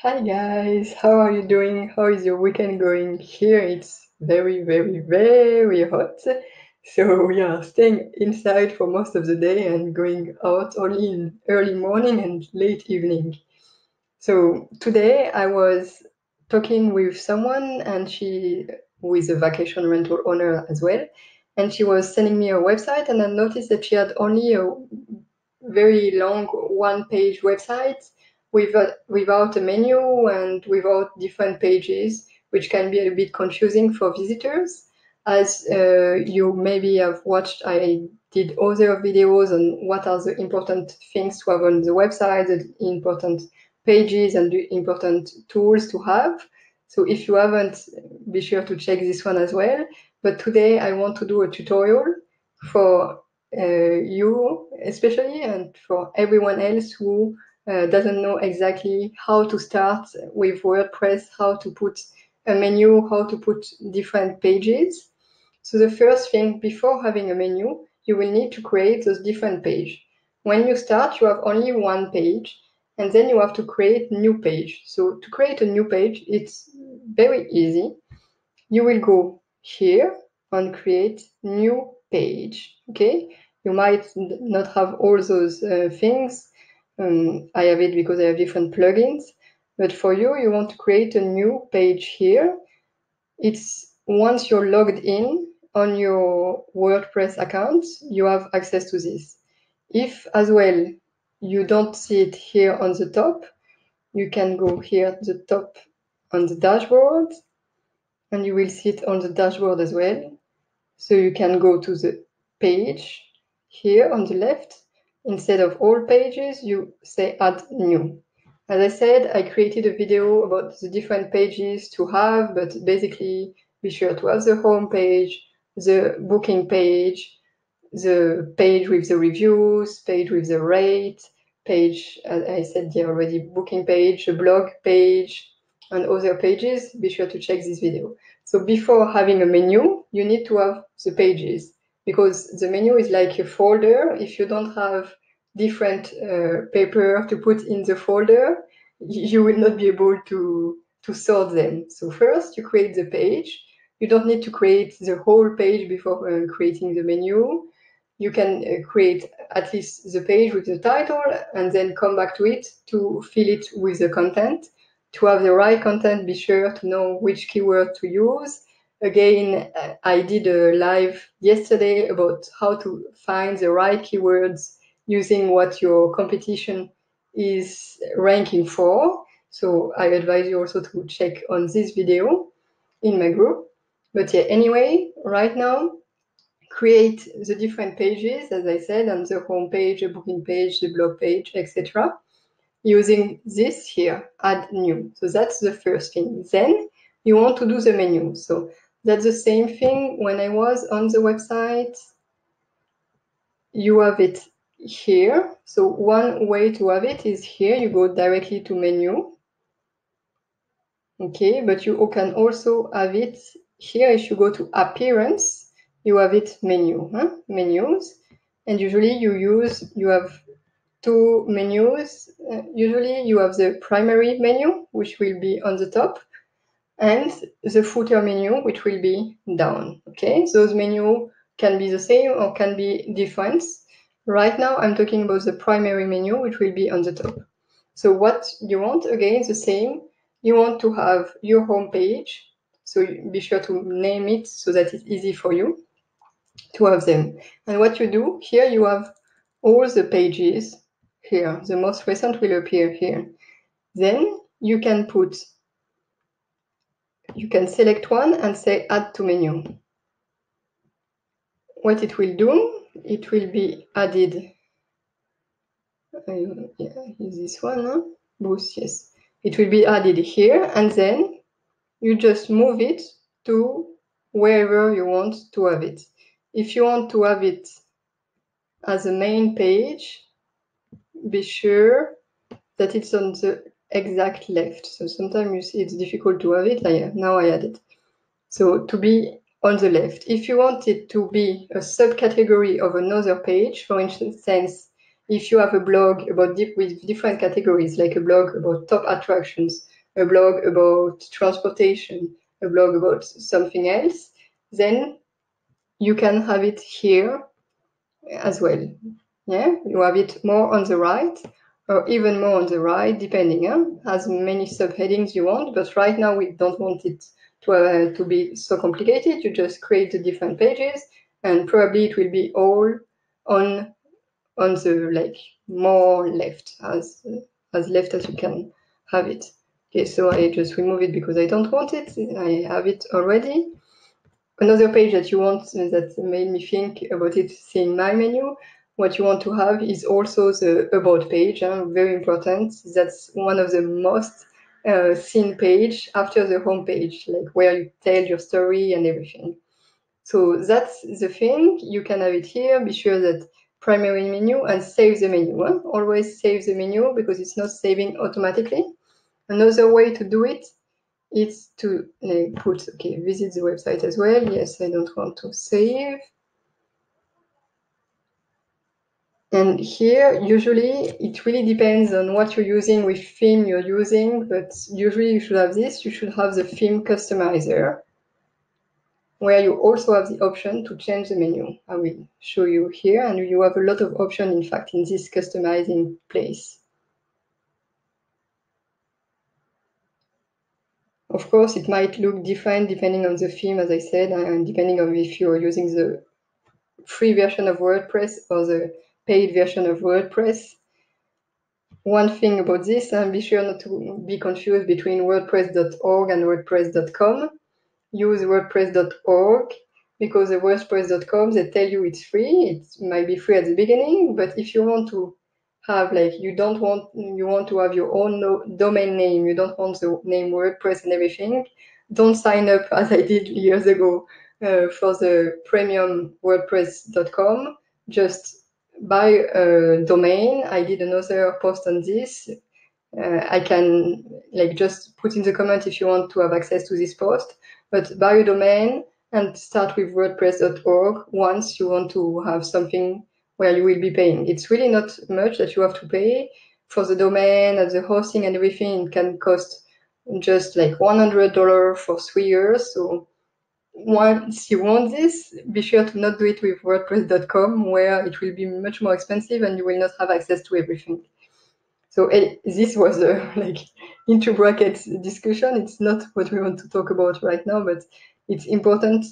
Hi guys, how are you doing? How is your weekend going? Here it's very, very, very hot. So we are staying inside for most of the day and going out only in early morning and late evening. So today I was talking with someone and she who is a vacation rental owner as well. And she was sending me a website and I noticed that she had only a very long one-page website without a menu and without different pages, which can be a bit confusing for visitors. As you maybe have watched, I did other videos on what are the important things to have on the website, the important pages and the important tools to have. So if you haven't, be sure to check this one as well. But today I want to do a tutorial for you especially and for everyone else who doesn't know exactly how to start with WordPress, how to put a menu, how to put different pages. So the first thing, before having a menu, you will need to create those different pages. When you start, you have only one page, and then you have to create new page. So to create a new page, it's very easy. You will go here and create new page. Okay, you might not have all those things. I have it because I have different plugins, but for you, you want to create a new page here. It's once you're logged in on your WordPress account, you have access to this. If as well you don't see it here on the top, you can go here at the top on the dashboard and you will see it on the dashboard as well. So you can go to the page here on the left. Instead of all pages, you say add new. As I said, I created a video about the different pages to have, but basically be sure to have the home page, the booking page, the page with the reviews, page with the rate, page, as I said here already, booking page, a blog page, and other pages. Be sure to check this video. So before having a menu, you need to have the pages because the menu is like a folder. If you don't have different paper to put in the folder, you will not be able to sort them. So first you create the page. You don't need to create the whole page before creating the menu. You can create at least the page with the title and then come back to it to fill it with the content. To have the right content, be sure to know which keyword to use. Again, I did a live yesterday about how to find the right keywords using what your competition is ranking for. So I advise you also to check on this video in my group. But yeah, anyway, right now, create the different pages, as I said, on the home page, the booking page, the blog page, etc. Using this here, add new. So that's the first thing. Then you want to do the menu. So that's the same thing when I was on the website. You have it here. So one way to have it is here. You go directly to menu. Okay, but you can also have it here. If you go to appearance, you have it menu, menus. And usually you have two menus. Usually you have the primary menu, which will be on the top, and the footer menu, which will be down. Okay, those menus can be the same or can be different. Right now, I'm talking about the primary menu, which will be on the top. So what you want, again, the same. You want to have your home page. So be sure to name it so that it's easy for you to have them. And what you do, here you have all the pages here. The most recent will appear here. Then you can select one and say add to menu. What it will do, it will be added. This one, huh? Boost, yes. It will be added here, and then you just move it to wherever you want to have it. If you want to have it as a main page, be sure that it's on the exact left. So sometimes you see it's difficult to have it. Now I add it. So to be on the left. If you want it to be a subcategory of another page, for instance, if you have a blog about with different categories, like a blog about top attractions, a blog about transportation, a blog about something else, then you can have it here as well. Yeah, you have it more on the right or even more on the right, depending on as many subheadings you want. But right now we don't want it to be so complicated. You just create the different pages, and probably it will be all on the like more left, as left as you can have it. Okay, so I just remove it because I don't want it. I have it already. Another page that you want that made me think about it, seeing my menu, what you want to have is also the about page, very important. That's one of the most seen page after the home page, like where you tell your story and everything. So that's the thing. You can have it here. Be sure that primary menu and save the menu. Always save the menu because it's not saving automatically. Another way to do it is to put, okay, visit the website as well. Yes, I don't want to save. And here, usually, it really depends on what you're using, which theme you're using, but usually you should have this. You should have the theme customizer, where you also have the option to change the menu. I will show you here, and you have a lot of options, in fact, in this customizing place. Of course, it might look different depending on the theme, as I said, and depending on if you're using the free version of WordPress or the paid version of WordPress. One thing about this, and be sure not to be confused between WordPress.org and WordPress.com. Use WordPress.org because the WordPress.com, they tell you it's free. It might be free at the beginning, but if you want to have you want to have your own domain name, you don't want the name WordPress and everything, don't sign up as I did years ago for the premium WordPress.com. Just buy a domain. I did another post on this. I can just put in the comment if you want to have access to this post, but buy a domain and start with WordPress.org once you want to have something where you will be paying. It's really not much that you have to pay for the domain and the hosting and everything. It can cost just $100 for 3 years. So once you want this, be sure to not do it with WordPress.com, where it will be much more expensive and you will not have access to everything. So this was a into brackets discussion. It's not what we want to talk about right now, but it's important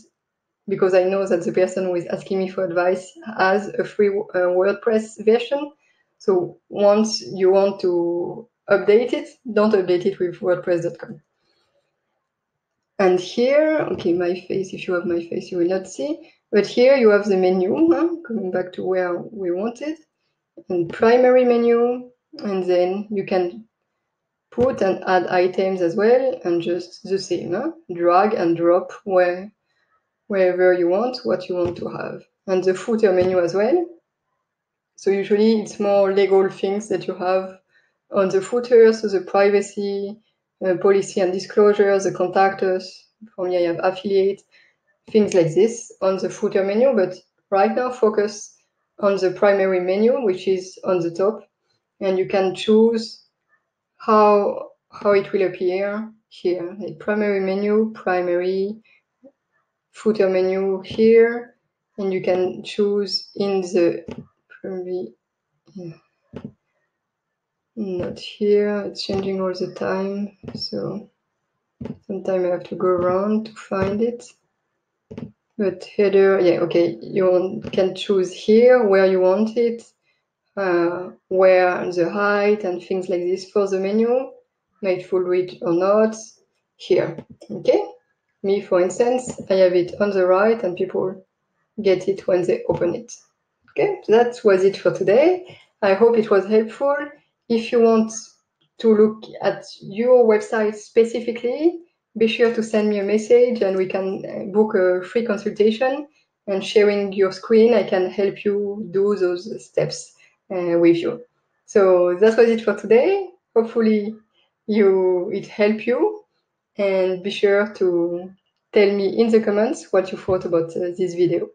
because I know that the person who is asking me for advice has a free WordPress version. So once you want to update it, don't update it with WordPress.com. And here, okay, my face, if you have my face, you will not see. But here you have the menu, coming back to where we wanted, and primary menu, and then you can put and add items as well, and just the same, drag and drop wherever you want, what you want to have. And the footer menu as well. So usually it's more legal things that you have on the footer, so the privacy, policy and disclosure, the contact us. For me, I have affiliate, things like this on the footer menu, but right now focus on the primary menu, which is on the top, and you can choose how it will appear here. Like primary menu, primary, footer menu here, and you can choose in the primary, not here, it's changing all the time, so sometimes I have to go around to find it. But header, yeah, okay, you can choose here where you want it, where the height and things like this for the menu, make full read or not, here, okay? Me, for instance, I have it on the right and people get it when they open it. Okay, so that was it for today. I hope it was helpful. If you want to look at your website specifically, be sure to send me a message and we can book a free consultation, and sharing your screen, I can help you do those steps with you. So that was it for today. Hopefully it helped you, and be sure to tell me in the comments what you thought about this video.